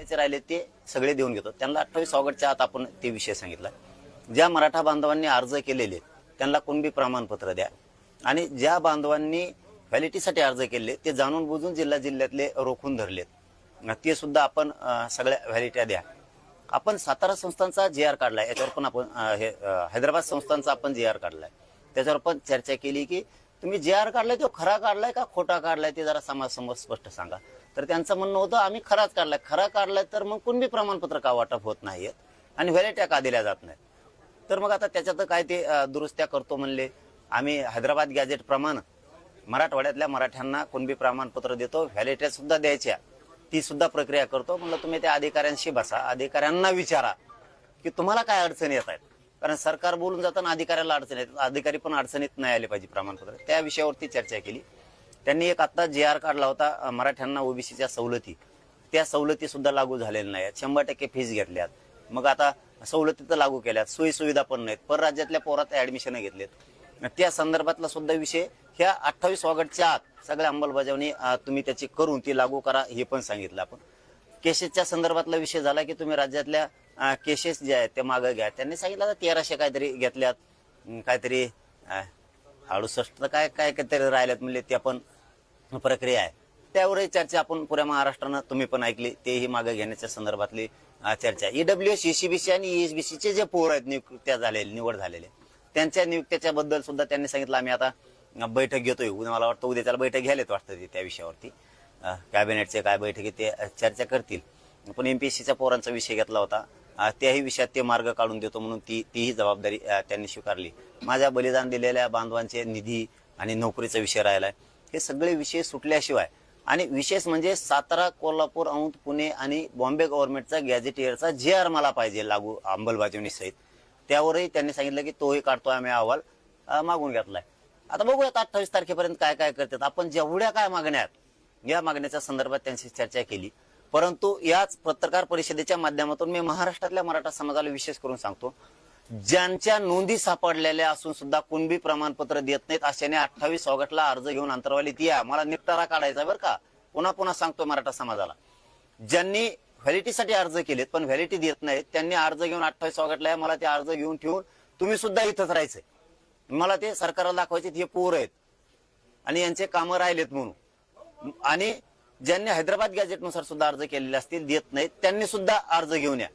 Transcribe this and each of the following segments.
द्यायचे राहिले ते सगळे देऊन घेतो. त्यांना 28 ऑगस्टच्या आत आपण ते विषय सांगितला. ज्या मराठा बांधवांनी अर्ज केलेले त्यांना कुणबी प्रमाणपत्र द्या आणि ज्या बांधवांनी व्हॅलिटीसाठी अर्ज केले ते जाणून बुजून जिल्ह्यातले रोखून धरलेत ते सुद्धा आपण सगळ्या व्हॅलिट्या द्या. आपण सातारा संस्थांचा JR काढलाय, याच्यावर पण आपण हैदराबाद संस्थांचा आपण JR काढलाय, त्याच्यावर पण चर्चा केली की तुम्ही JR काढलाय तो खरा काढलाय का खोटा काढलाय ते जरा समाजसमोर स्पष्ट सांगा. तर त्यांचं म्हणणं होतं आम्ही खराच काढलाय. खरा काढलाय तर मग कुणबी प्रमाणपत्र का वाटप होत नाहीयेत आणि व्हॅलिट्या का दिल्या जात नाहीत. तर मग आता त्याच्यात काय ते दुरुस्त्या करतो म्हणले. आम्ही हैदराबाद गॅजेट प्रमाणे मराठवाड्यातल्या मराठ्यांना कुणबी प्रमाणपत्र देतो, व्हॅलिट्या सुद्धा द्यायच्या, ती सुद्धा प्रक्रिया करतो. म्हणलं तुम्ही त्या अधिकाऱ्यांशी बसा, अधिकाऱ्यांना विचारा की तुम्हाला काय अडचणी येत आहेत. कारण सरकार बोलून जाताना अधिकाऱ्याला अडचणी येतात, अधिकारी पण अडचणीत नाही आले पाहिजे प्रमाणपत्र. त्या विषयावरती चर्चा केली. त्यांनी एक आता JR काढला होता मराठ्यांना ओबीसीच्या सवलती, त्या सवलती सुद्धा लागू झालेल्या नाहीत. 100% फीस घेतल्यात, मग आता सवलती तर लागू केल्यात, सोयी सुविधा पण नाहीत. परराज्यातल्या पोरात ऍडमिशन घेतलेत, त्या संदर्भातला सुद्धा विषय ह्या 28 ऑगस्टच्या आत सगळ्या अंमलबजावणी तुम्ही त्याची करून ती लागू करा हे पण सांगितलं आपण. केसेसच्या संदर्भातला विषय झाला की तुम्ही राज्यातल्या केसेस जे आहेत ते मागं घ्या. त्यांनी सांगितलं 1300 काहीतरी घेतल्यात, काहीतरी 68 काय काय काहीतरी राहिल्यात म्हणले, त्या पण प्रक्रिया आहे. त्यावरही चर्चा आपण पुऱ्या महाराष्ट्रानं तुम्ही पण ऐकली, तेही मागे घेण्याच्या संदर्भातली चर्चा. EWS, ECBC आणि ESBCचे जे पोर आहेत निवड झालेले त्यांच्या नियुक्त्याच्या बद्दल सुद्धा त्यांनी सांगितलं आम्ही आता बैठक घेतोय. मला वाटतं उद्या त्याला बैठक घ्यायला वाटतं त्या विषयावरती कॅबिनेटचे काय बैठकीत ते चर्चा करतील. पण MPSCच्या पोरांचा विषय घेतला होता, त्याही विषयात ते मार्ग काढून देतो म्हणून तीही जबाबदारी त्यांनी स्वीकारली. माझ्या बलिदान दिलेल्या बांधवांचे निधी आणि नोकरीचा विषय राहिलाय. हे सगळे विषय सुटल्याशिवाय आणि विशेष म्हणजे सातारा, कोल्हापूर, औंध, पुणे आणि बॉम्बे गव्हर्नमेंटचा गॅझेटियरचा JR मला पाहिजे लागू अंमलबजावणी सहित. त्यावरही त्यांनी सांगितलं की तोही काढतो आम्ही अहवाल मागून घेतलाय. आता बघूयात 28 तारखेपर्यंत काय काय करतात. आपण जेवढ्या काय मागण्या आहेत या मागण्याच्या संदर्भात त्यांची चर्चा केली. परंतु याच पत्रकार परिषदेच्या माध्यमातून मी महाराष्ट्रातल्या मराठा समाजाला विशेष करून सांगतो, ज्यांच्या नोंदी सापडलेल्या असून सुद्धा कुणबी प्रमाणपत्र देत नाहीत अशाने 28 ऑगस्टला अर्ज घेऊन अंतरवालीत या. मला निपटारा काढायचा बरं का, पुन्हा पुन्हा सांगतो मराठा समाजाला. ज्यांनी व्हॅलिटीसाठी अर्ज केलेत पण व्हॅलिटी देत नाहीत त्यांनी अर्ज घेऊन 28 ऑगस्टला या. मला ते अर्ज घेऊन ठेवून तुम्ही सुद्धा इथंच राहायचंय. मला ते सरकारला दाखवायचे हे पोर आहेत आणि यांचे कामं राहिलेत म्हणून. आणि ज्यांनी हैदराबाद गॅजेटनुसार सुद्धा अर्ज केलेले असतील देत नाहीत त्यांनी सुद्धा अर्ज घेऊन या.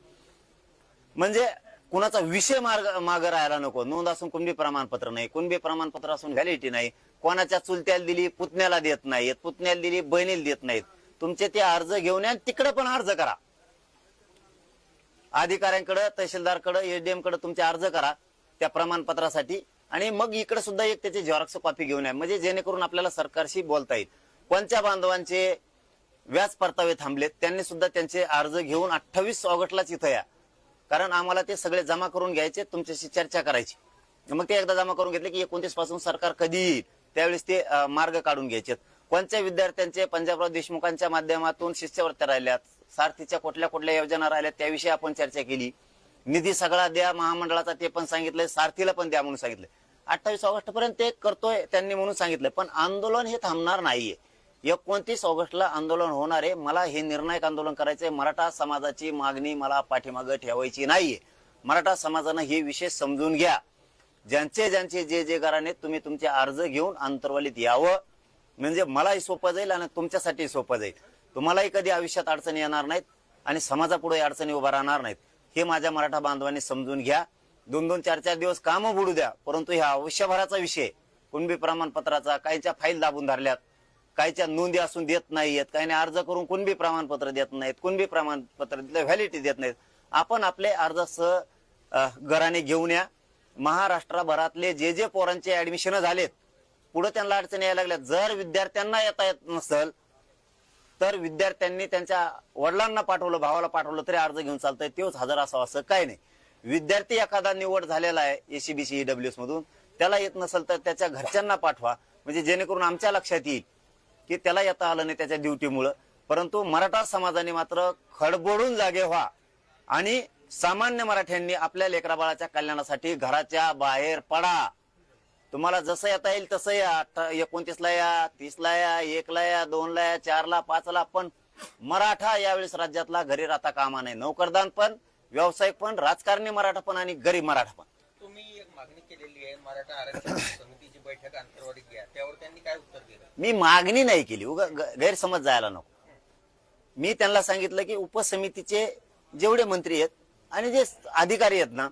म्हणजे कुणाचा विषय मागे राहायला नको. नोंद असून कुणबी प्रमाणपत्र नाही, कुणबी प्रमाणपत्र असून व्हॅलिटी नाही, कोणाच्या चुलत्याला दिली पुतण्याला देत नाहीत, पुतण्याला दिली बहिणीला देत नाहीत. तुमचे ते अर्ज घेऊन या, तिकडे पण अर्ज करा. अधिकाऱ्यांकडे, तहसीलदारकडे, SDM कडे तुमचे अर्ज करा त्या प्रमाणपत्रासाठी आणि मग इकडे सुद्धा एक त्याची झेरॉक्स कॉपी घेऊन या. म्हणजे जेणेकरून आपल्याला सरकारशी बोलता येईल. कोणत्या बांधवांचे व्याज परतावे थांबलेत त्यांनी सुद्धा त्यांचे अर्ज घेऊन 28 ऑगस्टलाच इथं या. कारण आम्हाला ते सगळे जमा करून घ्यायचे, तुमच्याशी चर्चा करायची. मग ते एकदा जमा करून घेतले की 29 पासून सरकार कधी येईल त्यावेळेस ते मार्ग काढून घ्यायचे. कोणत्या विद्यार्थ्यांचे पंजाबराव देशमुखांच्या माध्यमातून शिष्यवृत्त्या राहिल्यात, सारथीच्या कुठल्या कुठल्या योजना राहिल्यात त्याविषयी आपण चर्चा केली. निधी सगळा द्या महामंडळाचा ते पण सांगितलंय, सारथीला पण द्या म्हणून सांगितलंय. 28 ऑगस्ट पर्यंत ते करतोय त्यांनी म्हणून सांगितलंय. पण आंदोलन हे थांबणार नाहीये. 29 ऑगस्टला आंदोलन होणार आहे. मला हे निर्णायक आंदोलन करायचंय. मराठा समाजाची मागणी मला पाठीमागे ठेवायची नाहीये. मराठा समाजानं हे विषय समजून घ्या. ज्यांचे जे घराने तुम्ही तुमचे अर्ज घेऊन अंतरवालीत यावं, म्हणजे मलाही सोपं जाईल आणि तुमच्यासाठी सोपं जाईल. तुम्हालाही कधी आयुष्यात अडचणी येणार नाहीत आणि समाजापुढे अडचणी उभा राहणार नाहीत. हे माझ्या मराठा बांधवांनी समजून घ्या. 2-2, 4-4 दिवस कामं बुडू द्या, परंतु ह्या आयुष्यभराचा विषय कुणबी प्रमाणपत्राचा, काहीच्या फाईल दाबून धरल्यात, काहीच्या नोंदी असून देत नाहीयेत, काहीने अर्ज करून कुणबी प्रमाणपत्र देत नाहीत, कुणबी प्रमाणपत्र व्हॅलिटी देत नाहीत. आपण आपले अर्ज घराने घेऊन या. महाराष्ट्रभरातले जे पोरांचे ऍडमिशन झालेत पुढे त्यांना अडचणी यायला लागल्या. जर विद्यार्थ्यांना येता येत नसेल तर विद्यार्थ्यांनी त्यांच्या वडिलांना पाठवलं, भावाला पाठवलं तरी अर्ज घेऊन चालतंय. तेच हजर असावं असं काही नाही. विद्यार्थी एखादा निवड झालेला आहे ACBC EWS मधून, त्याला येत नसेल तर त्याच्या घरच्यांना पाठवा, म्हणजे जेणेकरून आमच्या लक्षात येईल की त्याला येता आलं नाही त्याच्या ड्युटीमुळं. परंतु मराठा समाजाने मात्र खडबडून जागे व्हा आणि सामान्य मराठ्यांनी आपल्या लेकराबाळाच्या कल्याणासाठी घराच्या बाहेर पडा. तुम्हाला जसं येता येईल तसं या. 29 ला या, 30 ला या, 1 ला या, 2 ला या, 4 ला, 5 ला, पण मराठा यावेळेस राज्यातला घरी राहता कामा नाही. नोकरदान पण, व्यावसायिक पण, राजकारणी मराठा पण आणि गरीब मराठा पण. तुम्ही एक मागणी केलेली आहे मराठा आरक्षण समितीची बैठक अंतर्वाढीत घ्या, त्यावर त्यांनी काय उत्तर दिलं? मी मागणी नाही केली, गैरसमज जायला नको. मी त्यांना सांगितलं की उपसमितीचे जेवढे मंत्री आहेत आणि जे अधिकारी आहेत ना,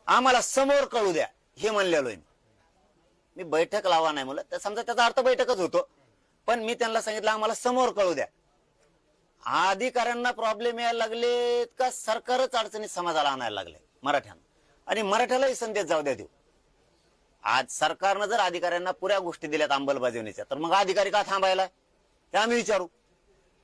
आम्हाला समोर कळू द्या हे म्हणलेलो आहे. मी बैठक लावा नाही म्हणलं, तर समजा त्याचा अर्थ बैठकच होतो, पण मी त्यांना सांगितलं आम्हाला समोर कळू द्या. अधिकाऱ्यांना प्रॉब्लेम यायला लागले का सरकारच अडचणीत समाजाला आणायला लागले मराठ्यांना, आणि मराठ्यालाही संदेश जाऊ द्या देऊ. आज सरकारनं जर अधिकाऱ्यांना पुऱ्या गोष्टी दिल्यात अंमलबजावणीच्या, तर मग अधिकारी का थांबायला ते आम्ही विचारू.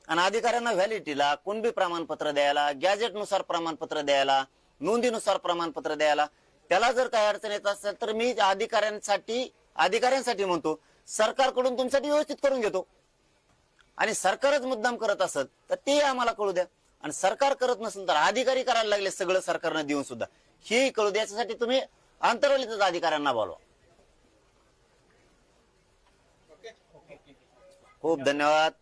आणि अधिकाऱ्यांना व्हॅलिडिटीला, कुणबी प्रमाणपत्र द्यायला, गॅजेटनुसार प्रमाणपत्र द्यायला, नोंदीनुसार प्रमाणपत्र द्यायला, त्याला जर काही अडचण येत असेल तर मी अधिकाऱ्यांसाठी म्हणतो सरकारकडून तुमच्यासाठी व्यवस्थित करून घेतो. आणि सरकारच मुद्दाम करत असत तर ते आम्हाला कळू द्या. आणि सरकार करत नसेल तर अधिकारी करायला लागले सगळं सरकारनं देऊन सुद्धा, हे कळू द्या. याच्यासाठी तुम्ही अंतर्वलीतच अधिकाऱ्यांना बोलवा. खूप धन्यवाद.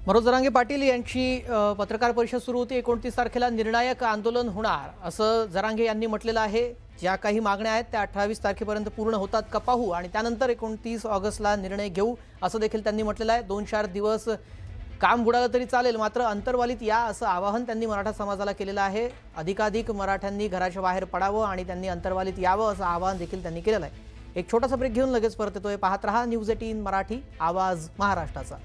मनोज जरांगे पाटील यांची पत्रकार परिषद सुरू होती. 29 तारखेला निर्णायक आंदोलन होणार असं जरांगे यांनी म्हटलेलं आहे. ज्या काही मागण्या आहेत त्या 28 तारखेपर्यंत पूर्ण होतात का पाहू, आणि त्यानंतर 29 ऑगस्टला निर्णय घेऊ असं देखील त्यांनी म्हटलेलं आहे. 2-4 दिवस काम बुडालं तरी चालेल, मात्र अंतर्वालीत या असं आवाहन त्यांनी मराठा समाजाला केलेलं आहे. अधिकाधिक मराठ्यांनी घराच्या बाहेर पडावं आणि त्यांनी अंतर्वालीत यावं असं आवाहन देखील त्यांनी केलेलं आहे. एक छोटासा ब्रेक घेऊन लगेच परत येतोय. पाहत रहा न्यूज 18 मराठी, आवाज महाराष्ट्राचा.